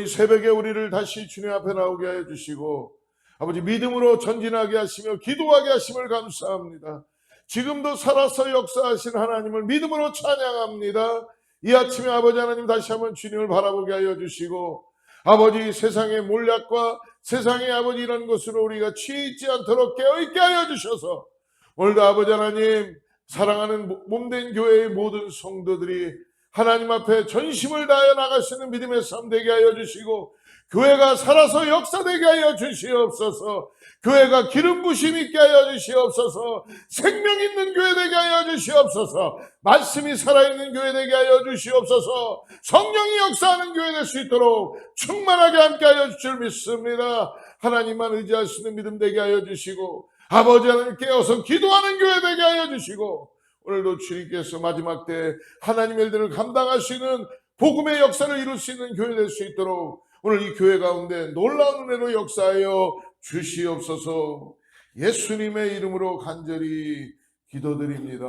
오늘 이 새벽에 우리를 다시 주님 앞에 나오게 하여 주시고 아버지 믿음으로 전진하게 하시며 기도하게 하심을 감사합니다. 지금도 살아서 역사하신 하나님을 믿음으로 찬양합니다. 이 아침에 아버지 하나님 다시 한번 주님을 바라보게 하여 주시고 아버지 세상의 몰약과 세상의 아버지 이런 것으로 우리가 취있지 않도록 깨어있게 하여 주셔서 오늘도 아버지 하나님 사랑하는 몸된 교회의 모든 성도들이 하나님 앞에 전심을 다하여 나갈 수 있는 믿음의 삶 되게 하여 주시고 교회가 살아서 역사되게 하여 주시옵소서. 교회가 기름 부심 있게 하여 주시옵소서. 생명 있는 교회 되게 하여 주시옵소서. 말씀이 살아있는 교회 되게 하여 주시옵소서. 성령이 역사하는 교회 될 수 있도록 충만하게 함께 하여 주실 줄 믿습니다. 하나님만 의지할 수 있는 믿음 되게 하여 주시고 아버지 하나님 깨어서 기도하는 교회 되게 하여 주시고 오늘도 주님께서 마지막 때 하나님의 일들을 감당하시는 복음의 역사를 이룰 수 있는 교회 될 수 있도록 오늘 이 교회 가운데 놀라운 은혜로 역사하여 주시옵소서. 예수님의 이름으로 간절히 기도드립니다.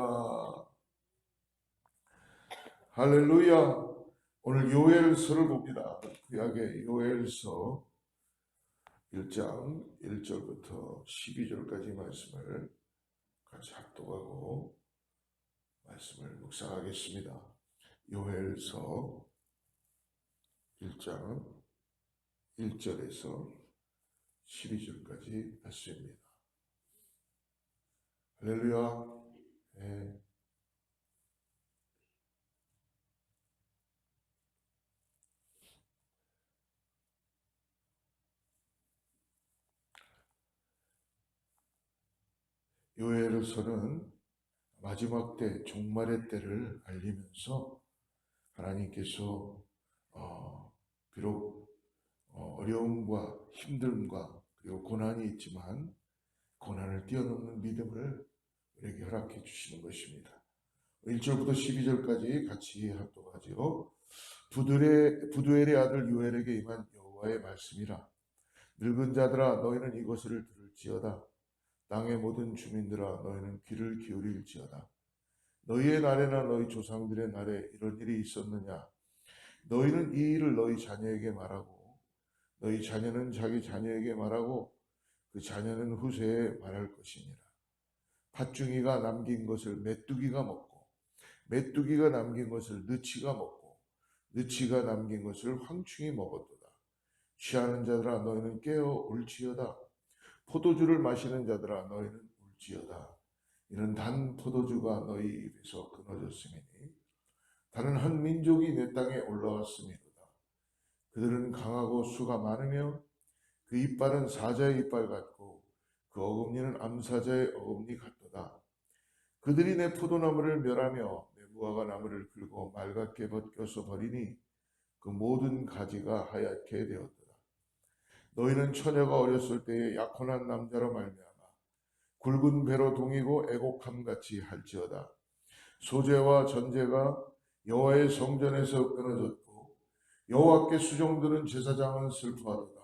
할렐루야. 오늘 요엘서를 봅니다. 구약의 요엘서 1장 1절부터 12절까지 말씀을 같이 합독하고 말씀을 묵상하겠습니다. 요엘서 1장 1절에서 12절까지 말씀입니다. 할렐루야. 네. 요엘서는 마지막 때 종말의 때를 알리면서 하나님께서 비록 어려움과 힘듦과 그리고 고난이 있지만 고난을 뛰어넘는 믿음을 우리에게 허락해 주시는 것입니다. 1절부터 12절까지 같이 합독하지요. 부두엘의 아들 요엘에게 임한 여호와의 말씀이라. 늙은 자들아 너희는 이것을 들을지어다. 땅의 모든 주민들아 너희는 귀를 기울일지어다. 너희의 날에나 너희 조상들의 날에 이런 일이 있었느냐? 너희는 이 일을 너희 자녀에게 말하고 너희 자녀는 자기 자녀에게 말하고 그 자녀는 후세에 말할 것이니라. 팥중이가 남긴 것을 메뚜기가 먹고 메뚜기가 남긴 것을 느치가 먹고 느치가 남긴 것을 황충이 먹었도다. 취하는 자들아 너희는 깨어 울지어다. 포도주를 마시는 자들아 너희는 울지어다. 이는 단 포도주가 너희 입에서 끊어졌음이니 다른 한 민족이 내 땅에 올라왔음이로다. 그들은 강하고 수가 많으며 그 이빨은 사자의 이빨 같고 그 어금니는 암사자의 어금니 같도다. 그들이 내 포도나무를 멸하며 내 무화과 나무를 긁고 맑게 벗겨서 버리니 그 모든 가지가 하얗게 되었도다. 너희는 처녀가 어렸을 때에 약혼한 남자로 말미암아 굵은 배로 동이고 애곡함같이 할지어다. 소재와 전제가 여호와의 성전에서 끊어졌고 여호와께 수종드는 제사장은 슬퍼하도다.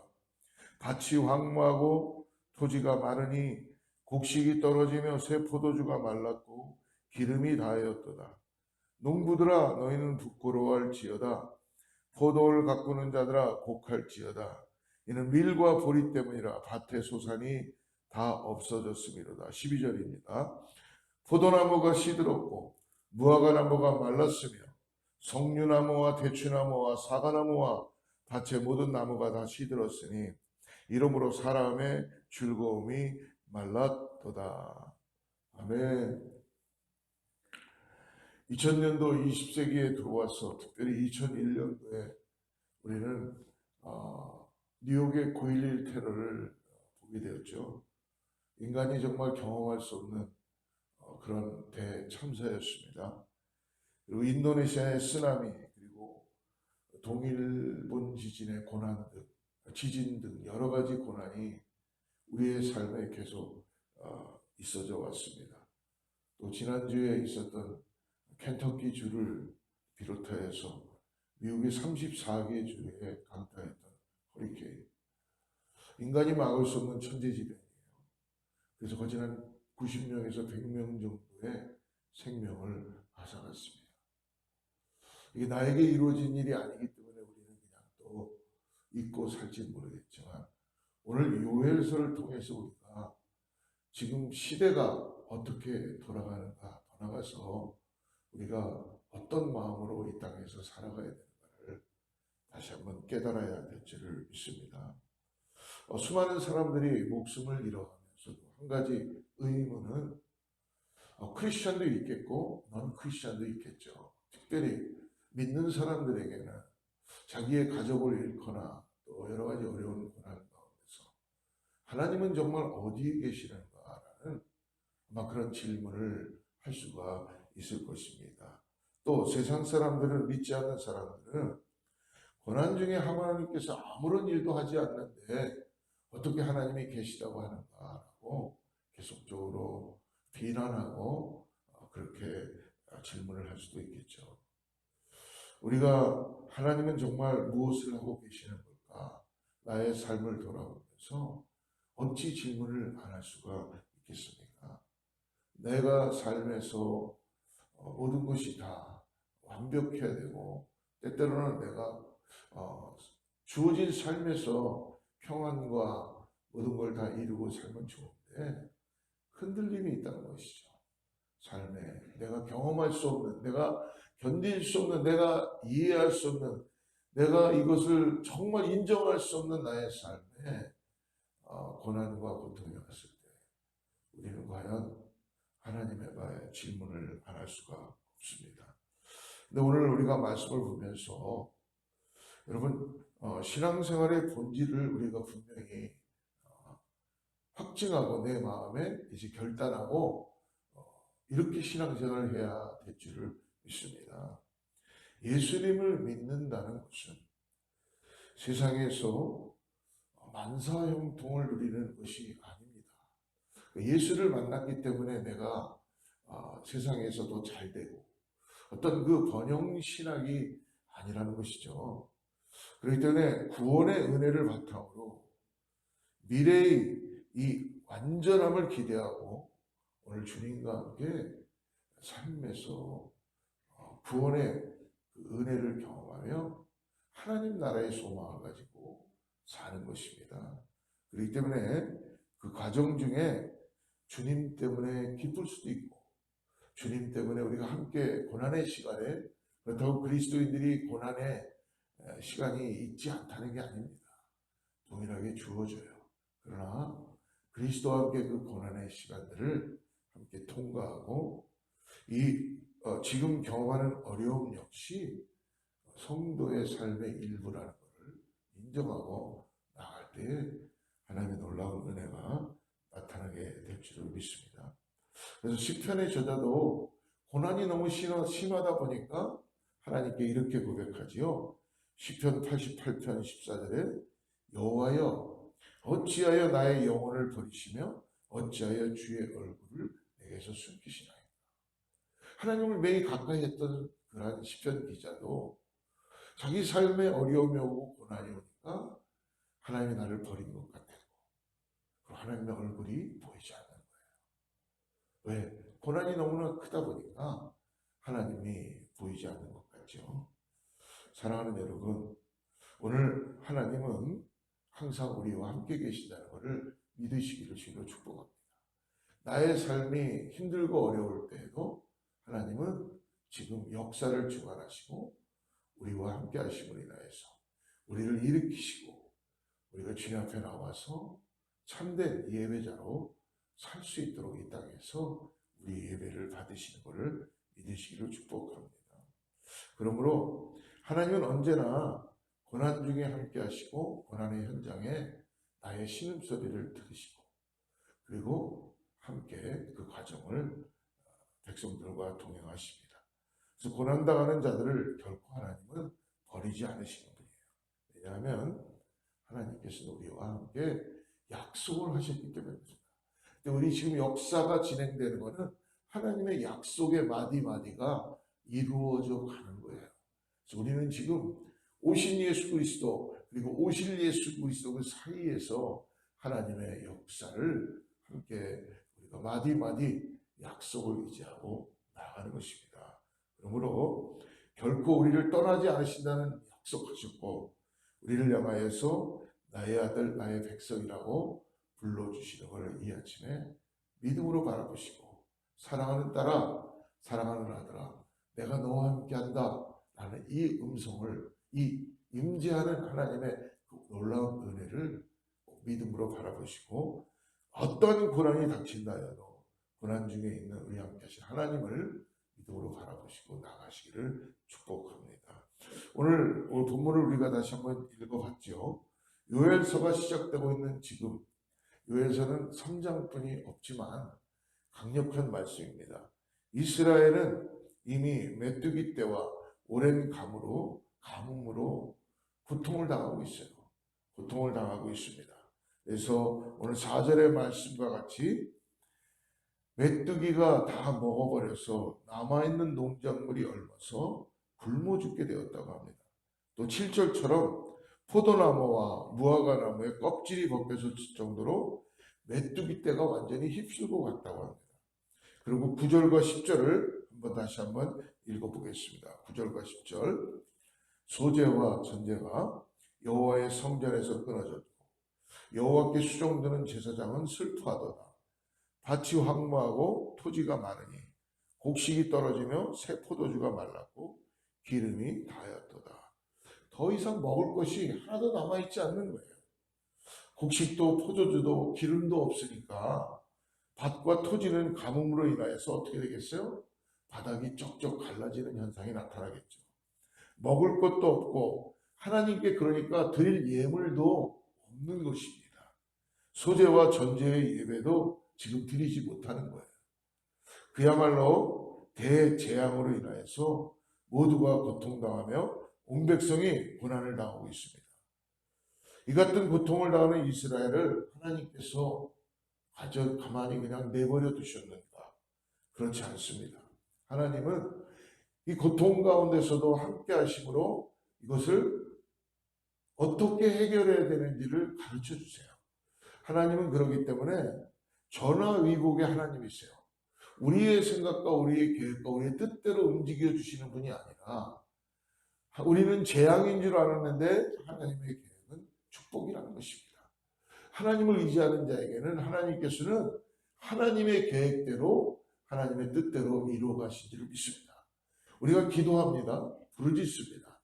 밭이 황무하고 토지가 마르니 곡식이 떨어지며 새 포도주가 말랐고 기름이 다하였도다. 농부들아 너희는 부끄러워할지어다. 포도를 가꾸는 자들아 곡할지어다. 이는 밀과 보리 때문이라 밭의 소산이 다 없어졌음이로다. 12절입니다. 포도나무가 시들었고 무화과 나무가 말랐으며 석류나무와 대추나무와 사과나무와 밭의 모든 나무가 다 시들었으니 이러므로 사람의 즐거움이 말랐도다. 아멘. 2000년도 20세기에 들어와서 특별히 2001년도에 우리는 뉴욕의 9.11 테러를 보게 되었죠. 인간이 정말 경험할 수 없는 그런 대참사였습니다. 그리고 인도네시아의 쓰나미 그리고 동일본 지진의 고난 등 지진 등 여러 가지 고난이 우리의 삶에 계속 있어져 왔습니다. 또 지난주에 있었던 켄터키 주를 비롯하여서 미국의 34개 주에 강타했던 허리케인. 인간이 막을 수 없는 천재지변이에요. 그래서 거진 한 90명에서 100명 정도의 생명을 앗아갔습니다. 이게 나에게 이루어진 일이 아니기 때문에 우리는 그냥 또 잊고 살지는 모르겠지만 오늘 요엘서를 통해서 우리가 지금 시대가 어떻게 돌아가는가, 돌아가서 우리가 어떤 마음으로 이 땅에서 살아가야 되는가를 다시 한번 깨달아야 될 줄을 믿습니다. 수많은 사람들이 목숨을 잃어가면서도 한 가지 의문은 크리스천도 있겠고 넌 크리스천도 있겠죠. 특별히 믿는 사람들에게는 자기의 가족을 잃거나 또 여러 가지 어려운 고난 가운데서 하나님은 정말 어디에 계시는가라는 아마 그런 질문을 할 수가 있을 것입니다. 또 세상 사람들은, 믿지 않는 사람들은 고난 중에 하나님께서 아무런 일도 하지 않는데 어떻게 하나님이 계시다고 하는가라고 계속적으로 비난하고 그렇게 질문을 할 수도 있겠죠. 우리가 하나님은 정말 무엇을 하고 계시는 걸까? 나의 삶을 돌아보면서 어찌 질문을 안 할 수가 있겠습니까? 내가 삶에서 모든 것이 다 완벽해야 되고 때때로는 내가 주어진 삶에서 평안과 모든 걸 다 이루고 살면 좋은데 흔들림이 있다는 것이죠. 삶에 내가 경험할 수 없는, 내가 견딜 수 없는, 내가 이해할 수 없는, 내가 이것을 정말 인정할 수 없는 나의 삶에 고난과 고통이 왔을 때 우리는 과연 하나님에 대해 질문을 안 할 수가 없습니다. 근데 오늘 우리가 말씀을 보면서 여러분 신앙생활의 본질을 우리가 분명히 확증하고 내 마음에 이제 결단하고 이렇게 신앙생활을 해야 될 줄을 믿습니다. 예수님을 믿는다는 것은 세상에서 만사형통을 누리는 것이 아닙니다. 예수를 만났기 때문에 내가 세상에서도 잘 되고 어떤 그 번영신학이 아니라는 것이죠. 그렇기 때문에 구원의 은혜를 바탕으로 미래의 이 완전함을 기대하고 오늘 주님과 함께 삶에서 구원의 그 은혜를 경험하며 하나님 나라의 소망을 가지고 사는 것입니다. 그렇기 때문에 그 과정 중에 주님 때문에 기쁠 수도 있고 주님 때문에 우리가 함께 고난의 시간에, 그렇다고 그리스도인들이 고난의 시간이 있지 않다는 게 아닙니다. 동일하게 주어져요. 그러나 그리스도와 함께 그 고난의 시간들을 함께 통과하고 지금 경험하는 어려움 역시 성도의 삶의 일부라는 것을 인정하고 나갈 때에 하나님의 놀라운 은혜가 나타나게 될 줄을 믿습니다. 그래서 시편의 저자도 고난이 너무 심하다 보니까 하나님께 이렇게 고백하지요. 시편 88편 14절에 여호와여 어찌하여 나의 영혼을 버리시며 어찌하여 주의 얼굴을 내게서 숨기시나이까. 하나님을 매일 가까이 했던 그러한 시편 기자도 자기 삶에 어려움이 오고 고난이 오니까 하나님이 나를 버린 것 같았고 하나님의 얼굴이 보이지 않는 거예요. 왜? 고난이 너무나 크다 보니까 하나님이 보이지 않는 것 같죠. 사랑하는 여러분, 오늘 하나님은 항상 우리와 함께 계신다는 것을 믿으시기를 주로 축복합니다. 나의 삶이 힘들고 어려울 때에도 하나님은 지금 역사를 주관하시고 우리와 함께 하심으로 인하여서 우리를 일으키시고 우리가 주님 앞에 나와서 참된 예배자로 살 수 있도록 이 땅에서 우리 예배를 받으시는 것을 믿으시기를 축복합니다. 그러므로 하나님은 언제나 고난 중에 함께 하시고 고난의 현장에 나의 신음소리를 들으시고 그리고 함께 그 과정을 백성들과 동행하십니다. 그래서 고난당하는 자들을 결코 하나님은 버리지 않으시는 분이에요. 왜냐하면 하나님께서는 우리와 함께 약속을 하셨기 때문입니다. 근데 우리 지금 역사가 진행되는 것은 하나님의 약속의 마디마디가 이루어져 가는 거예요. 그래서 우리는 지금 오신 예수 그리스도 그리고 오실 예수 그리스도 그 사이에서 하나님의 역사를 함께 우리가 마디마디 약속을 의지하고 나아가는 것입니다. 그러므로 결코 우리를 떠나지 않으신다는 약속하셨고 우리를 향하여서 나의 아들 나의 백성이라고 불러주시는 것을 이 아침에 믿음으로 바라보시고, 사랑하는 딸아, 사랑하는 아들아, 내가 너와 함께한다 라는 이 음성을, 이 임재하는 하나님의 그 놀라운 은혜를 믿음으로 바라보시고, 어떤 고난이 닥친다 해도 고난 중에 있는 우리 함께 하신 하나님을 믿음으로 바라보시고 나가시기를 축복합니다. 오늘 본문을 우리가 다시 한번 읽어봤죠. 요엘서가 시작되고 있는 지금, 요엘서는 3장뿐이 없지만 강력한 말씀입니다. 이스라엘은 이미 메뚜기 떼와 오랜 가뭄으로 고통을 당하고 있어요. 고통을 당하고 있습니다. 그래서 오늘 4절의 말씀과 같이 메뚜기가 다 먹어버려서 남아있는 농작물이 얼면서 굶어 죽게 되었다고 합니다. 또 7절처럼 포도나무와 무화과나무의 껍질이 벗겨질 정도로 메뚜기 떼가 완전히 휩쓸고 갔다고 합니다. 그리고 9절과 10절을 다시 한번 읽어보겠습니다. 9절과 10절. 소재와 전제가 여호와의 성전에서 끊어졌고 여호와께 수종드는 제사장은 슬퍼하도다. 밭이 황무하고 토지가 마르니 곡식이 떨어지며 새 포도주가 말랐고 기름이 다하였도다. 더 이상 먹을 것이 하나도 남아있지 않는 거예요. 곡식도 포도주도 기름도 없으니까 밭과 토지는 가뭄으로 인하여서 어떻게 되겠어요? 바닥이 쩍쩍 갈라지는 현상이 나타나겠죠. 먹을 것도 없고 하나님께 그러니까 드릴 예물도 없는 것입니다. 소재와 전제의 예배도 지금 드리지 못하는 거예요. 그야말로 대재앙으로 인하여서 모두가 고통당하며 온 백성이 고난을 당하고 있습니다. 이 같은 고통을 당하는 이스라엘을 하나님께서 아주 가만히 그냥 내버려 두셨는가? 그렇지 않습니다. 하나님은 이 고통 가운데서도 함께 하심으로 이것을 어떻게 해결해야 되는지를 가르쳐 주세요. 하나님은 그렇기 때문에 전화위복의 하나님이세요. 우리의 생각과 우리의 계획과 우리의 뜻대로 움직여 주시는 분이 아니라, 우리는 재앙인 줄 알았는데 하나님의 계획은 축복이라는 것입니다. 하나님을 의지하는 자에게는 하나님께서는 하나님의 계획대로 하나님의 뜻대로 이루어 가시기를 믿습니다. 우리가 기도합니다. 부르짖습니다.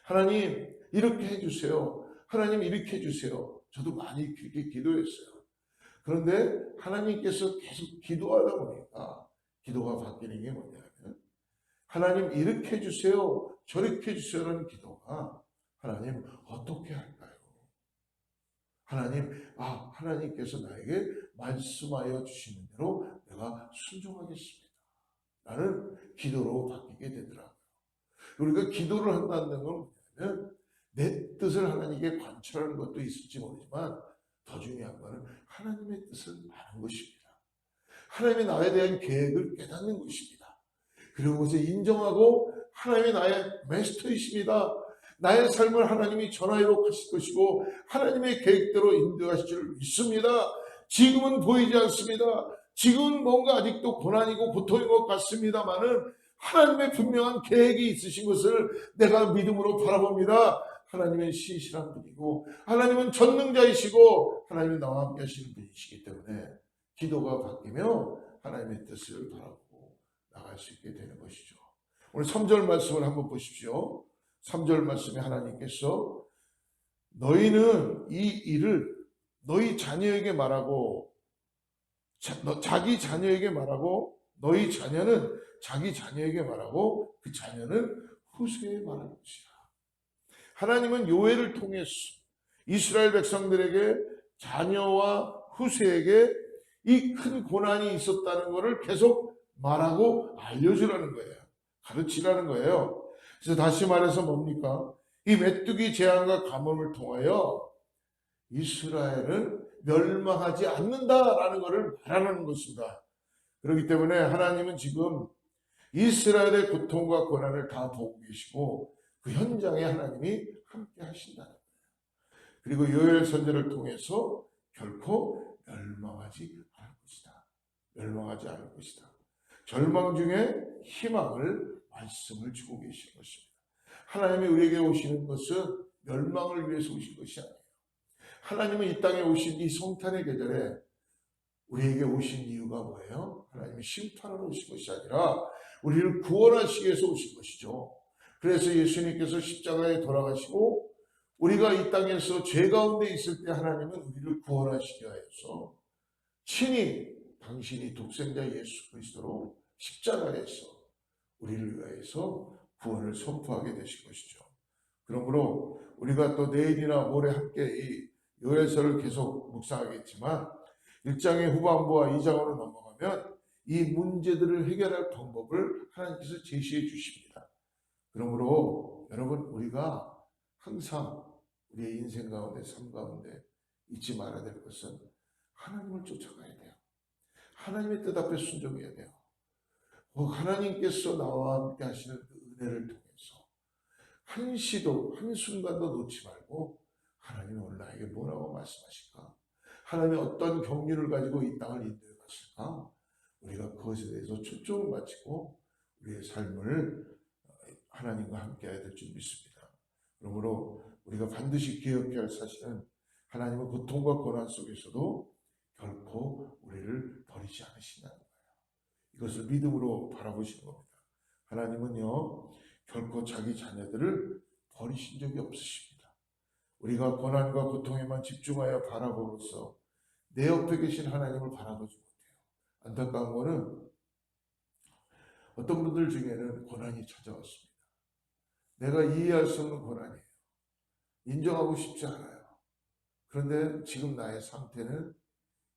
하나님 이렇게 해주세요. 하나님 이렇게 해주세요. 저도 많이 그렇게 기도했어요. 그런데 하나님께서 계속 기도하다 보니까 기도가 바뀌는 게 뭐냐면, 하나님 이렇게 해주세요, 저렇게 해주세요라는 기도가 하나님 어떻게 할까요? 하나님, 하나님께서 나에게 말씀하여 주시는 대로 내가 순종하겠습니다 라는 기도로 바뀌게 되더라고요. 우리가 기도를 한다는 건 뭐냐면 내 뜻을 하나님께 관철하는 것도 있을지 모르지만 더 중요한 것은 하나님의 뜻을 아는 것입니다. 하나님의 나에 대한 계획을 깨닫는 것입니다. 그리고 그것을 인정하고 하나님이 나의 마스터이십니다. 나의 삶을 하나님이 전화위복하실 것이고 하나님의 계획대로 인도하실 줄 믿습니다. 지금은 보이지 않습니다. 지금은 뭔가 아직도 고난이고 고통인 것 같습니다만은 하나님의 분명한 계획이 있으신 것을 내가 믿음으로 바라봅니다. 하나님은 신실한 분이고 하나님은 전능자이시고 하나님은 나와 함께 하시는 분이시기 때문에 기도가 바뀌며 하나님의 뜻을 바라보고 나갈 수 있게 되는 것이죠. 오늘 3절 말씀을 한번 보십시오. 3절 말씀에 하나님께서 너희는 이 일을 너희 자녀에게 말하고 자기 자녀에게 말하고 너희 자녀는 자기 자녀에게 말하고 그 자녀는 후세에 말할 것이라. 하나님은 요엘을 통해서 이스라엘 백성들에게 자녀와 후세에게 이 큰 고난이 있었다는 것을 계속 말하고 알려주라는 거예요. 가르치라는 거예요. 그래서 다시 말해서 뭡니까? 이 메뚜기 재앙과 가뭄을 통하여 이스라엘은 멸망하지 않는다라는 것을 말하는 것입니다. 그렇기 때문에 하나님은 지금 이스라엘의 고통과 고난을 다 보고 계시고 그 현장에 하나님이 함께 하신다는 거예요. 그리고 요엘 선지를 통해서 결코 멸망하지 않을 것이다. 멸망하지 않을 것이다. 절망 중에 희망을 말씀을 주고 계신 것입니다. 하나님이 우리에게 오시는 것은 멸망을 위해서 오신 것이 아니에요. 하나님은 이 땅에 오신 이 성탄의 계절에 우리에게 오신 이유가 뭐예요? 하나님이 심판하러 오신 것이 아니라 우리를 구원하시기 위해서 오신 것이죠. 그래서 예수님께서 십자가에 돌아가시고 우리가 이 땅에서 죄 가운데 있을 때 하나님은 우리를 구원하시기 위해서 친히 당신이 독생자 예수 그리스도로 십자가에서 우리를 위하여서 구원을 선포하게 되신 것이죠. 그러므로 우리가 또 내일이나 모레 함께 이 요엘서를 계속 묵상하겠지만 1장의 후반부와 2장으로 넘어가면 이 문제들을 해결할 방법을 하나님께서 제시해 주십니다. 그러므로 여러분 우리가 항상 우리의 인생 가운데 삶 가운데 잊지 말아야 될 것은 하나님을 쫓아가야 돼요. 하나님의 뜻 앞에 순종해야 돼요. 하나님께서 나와 함께 하시는 그 은혜를 통해서 한시도 한순간도 놓지 말고 하나님이 오늘 나에게 뭐라고 말씀하실까? 하나님이 어떤 경륜을 가지고 이 땅을 인도해 갔을까? 우리가 그것에 대해서 초점을 맞추고 우리의 삶을 하나님과 함께 해야 될 줄 믿습니다. 그러므로 우리가 반드시 기억해야 할 사실은 하나님은 고통과 고난 속에서도 결코 우리를 버리지 않으신다는 거예요. 이것을 믿음으로 바라보시는 겁니다. 하나님은요 결코 자기 자녀들을 버리신 적이 없으십니다. 우리가 고난과 고통에만 집중하여 바라보면서 내 옆에 계신 하나님을 바라보지 못해요. 안타까운 거는 어떤 분들 중에는 고난이 찾아왔습니다. 내가 이해할 수 없는 고난이에요. 인정하고 싶지 않아요. 그런데 지금 나의 상태는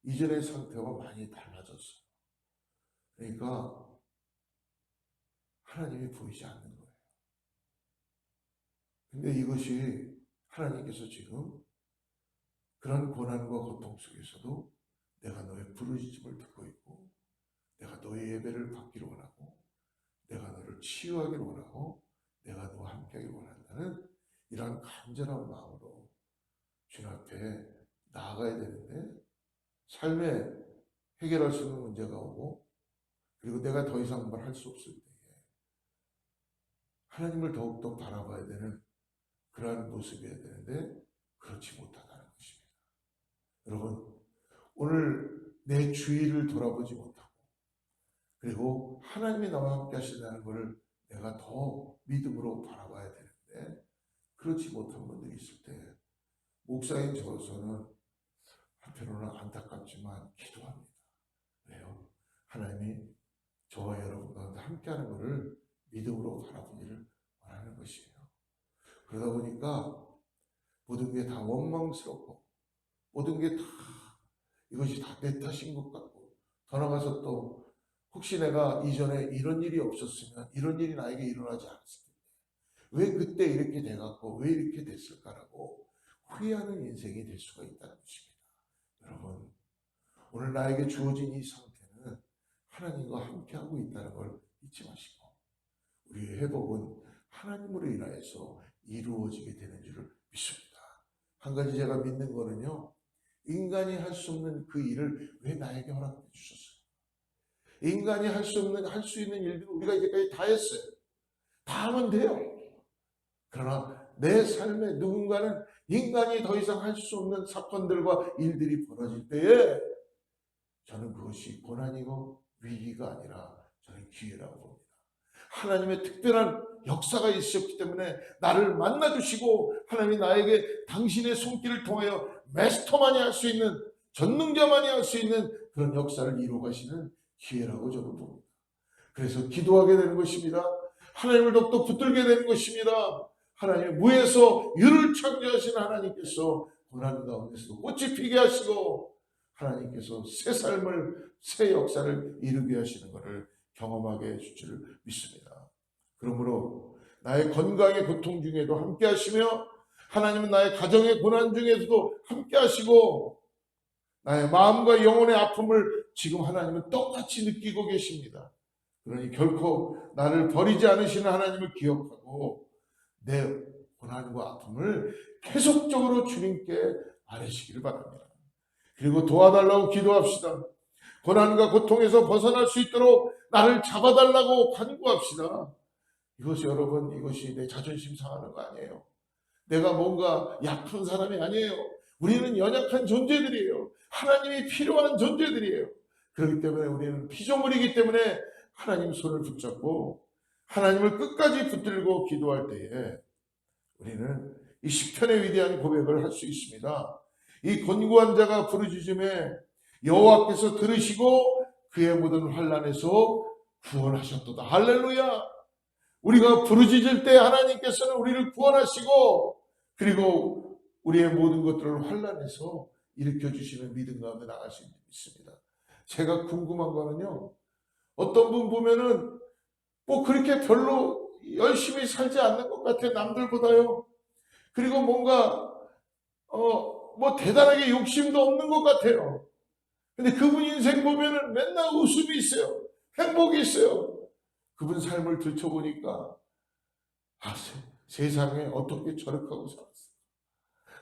이전의 상태와 많이 달라졌어요. 그러니까 하나님이 보이지 않는 거예요. 근데 이것이 하나님께서 지금 그런 고난과 고통 속에서도 내가 너의 부르짖음을 듣고 있고 내가 너의 예배를 받기를 원하고 내가 너를 치유하기를 원하고 내가 너와 함께하기를 원한다는 이러한 간절한 마음으로 주님 앞에 나아가야 되는데 삶에 해결할 수 있는 문제가 오고 그리고 내가 더 이상 뭘 할 수 없을 때에 하나님을 더욱더 바라봐야 되는 그러한 모습이어야 되는데 그렇지 못하다는 것입니다. 여러분 오늘 내 주위를 돌아보지 못하고 그리고 하나님이 나와 함께 하신다는 것을 내가 더 믿음으로 바라봐야 되는데 그렇지 못한 분들이 있을 때 목사인 저로서는 한편으로는 안타깝지만 기도합니다. 왜요? 하나님이 저와 여러분 가운데 함께하는 것을 믿음으로 바라보기를 원하는 것이에요. 그러다 보니까 모든 게 다 원망스럽고 모든 게 다 이것이 다 내 탓인 것 같고 더 나아가서 또 혹시 내가 이전에 이런 일이 없었으면 이런 일이 나에게 일어나지 않았을 텐데 왜 그때 이렇게 돼갖고 왜 이렇게 됐을까라고 후회하는 인생이 될 수가 있다는 것입니다. 여러분 오늘 나에게 주어진 이 상태는 하나님과 함께하고 있다는 걸 잊지 마시고 우리의 회복은 하나님으로 인하여서 이루어지게 되는 줄을 믿습니다. 한 가지 제가 믿는 거는요 인간이 할 수 없는 그 일을 왜 나에게 허락해 주셨어요? 인간이 할 수 있는 일들을 우리가 이제까지 다 했어요. 다 하면 돼요. 그러나 내 삶에 누군가는 인간이 더 이상 할 수 없는 사건들과 일들이 벌어질 때에 저는 그것이 고난이고 위기가 아니라 저는 기회라고 봅니다. 하나님의 특별한 역사가 있었기 때문에 나를 만나주시고 하나님이 나에게 당신의 손길을 통하여 마스터만이 할 수 있는 전능자만이 할 수 있는 그런 역사를 이루어 가시는 기회라고 저는 봅니다. 그래서 기도하게 되는 것입니다. 하나님을 더욱더 붙들게 되는 것입니다. 하나님의 무에서 유를 창조하신 하나님께서 고난 가운데서도 꽃이 피게 하시고 하나님께서 새 삶을 새 역사를 이루게 하시는 것을 경험하게 해줄 줄 믿습니다. 그러므로 나의 건강의 고통 중에도 함께 하시며 하나님은 나의 가정의 고난 중에서도 함께 하시고 나의 마음과 영혼의 아픔을 지금 하나님은 똑같이 느끼고 계십니다. 그러니 결코 나를 버리지 않으시는 하나님을 기억하고 내 고난과 아픔을 계속적으로 주님께 아뢰시기를 바랍니다. 그리고 도와달라고 기도합시다. 고난과 고통에서 벗어날 수 있도록 나를 잡아달라고 간구합시다. 이것이 여러분 이것이 내 자존심 상하는 거 아니에요. 내가 뭔가 약한 사람이 아니에요. 우리는 연약한 존재들이에요. 하나님이 필요한 존재들이에요. 그렇기 때문에 우리는 피조물이기 때문에 하나님 손을 붙잡고 하나님을 끝까지 붙들고 기도할 때에 우리는 이 시편의 위대한 고백을 할 수 있습니다. 이 곤고한 자가 부르짖음에 여호와께서 들으시고 그의 모든 환난에서 구원하셨도다. 할렐루야. 우리가 부르짖을 때 하나님께서는 우리를 구원하시고 그리고 우리의 모든 것들을 환난에서 일으켜 주시는 믿음 가운데 나갈 수 있습니다. 제가 궁금한 거는요, 어떤 분 보면은 뭐 그렇게 별로 열심히 살지 않는 것 같아, 남들보다요. 그리고 뭔가 뭐 대단하게 욕심도 없는 것 같아요. 근데 그분 인생 보면은 맨날 웃음이 있어요. 행복이 있어요. 그분 삶을 들춰보니까 세상에 어떻게 저렇게 하고 살았어.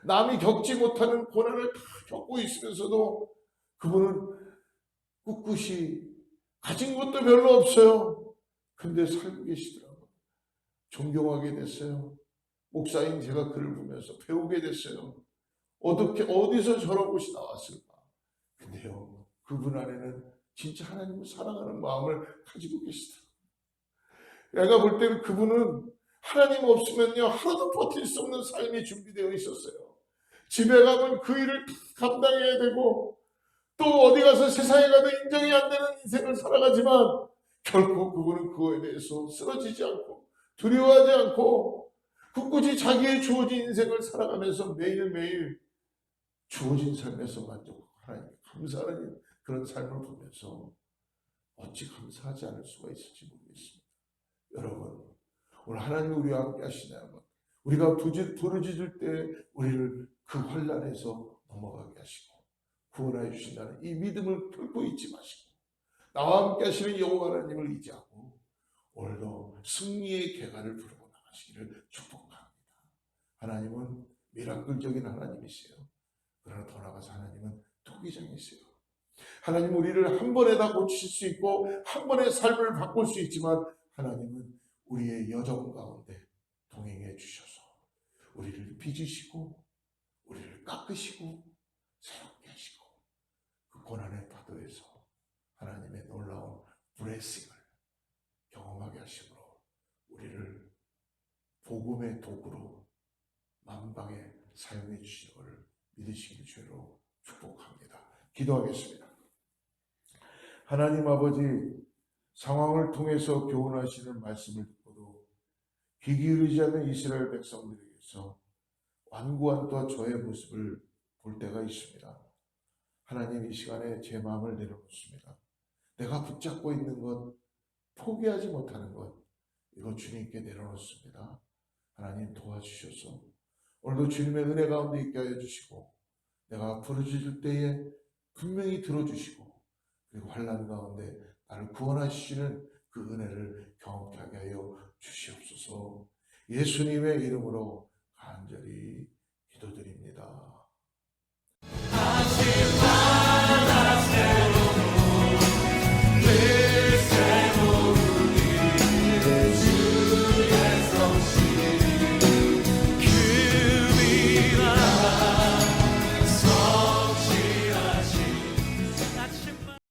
남이 겪지 못하는 고난을 다 겪고 있으면서도 그분은 꿋꿋이 가진 것도 별로 없어요. 근데 살고 계시더라고요. 존경하게 됐어요. 목사인 제가 그를 보면서 배우게 됐어요. 어디서 저런 곳이 나왔을까? 근데요, 그분 안에는 진짜 하나님을 사랑하는 마음을 가지고 계시더라고요. 내가 볼 때는 그분은 하나님 없으면요, 하루도 버틸 수 없는 삶이 준비되어 있었어요. 집에 가면 그 일을 감당해야 되고, 또 어디 가서 세상에 가도 인정이 안 되는 인생을 살아가지만, 결코 그분은 그거에 대해서 쓰러지지 않고, 두려워하지 않고, 굳굳이 자기의 주어진 인생을 살아가면서 매일매일 주어진 삶에서 만족하고 하나님께 감사하는 그런 삶을 보면서 어찌 감사하지 않을 수가 있을지 모르겠습니다. 여러분, 오늘 하나님이 우리와 함께 하시냐면 우리가 부르짖을 때 우리를 그 환난에서 넘어가게 하시고 구원하여 주신다는 이 믿음을 결코 잊지 마시고 나와 함께 하시는 여호와 하나님을 의지하고 오늘도 승리의 계가를 부르고 나가시기를 축복합니다. 하나님은 미라클적인 하나님이세요. 그러나 더 나아가서 하나님은 토기장이세요. 하나님은 우리를 한 번에 다 고치실 수 있고 한 번에 삶을 바꿀 수 있지만 하나님은 우리의 여정 가운데 동행해 주셔서 우리를 빚으시고 우리를 깎으시고 새롭게 하시고 그 고난의 파도에서 하나님의 놀라운 블레싱을 경험하게 하심으로 우리를 복음의 도구로 만방에 사용해 주실 것을 믿으시길 주로 축복합니다. 기도하겠습니다. 하나님 아버지, 상황을 통해서 교훈하시는 말씀을 듣고도 귀 기울이지 않는 이스라엘 백성들에게서 완고한 또 저의 모습을 볼 때가 있습니다. 하나님, 이 시간에 제 마음을 내려놓습니다. 내가 붙잡고 있는 것, 포기하지 못하는 것, 이거 주님께 내려놓습니다. 하나님 도와주셔서 오늘도 주님의 은혜 가운데 있게 하여 주시고 내가 부르짖을 때에 분명히 들어주시고 그리고 환난 가운데 나를 구원하시는 그 은혜를 경험하게 하여 주시옵소서. 예수님의 이름으로 간절히 기도드립니다.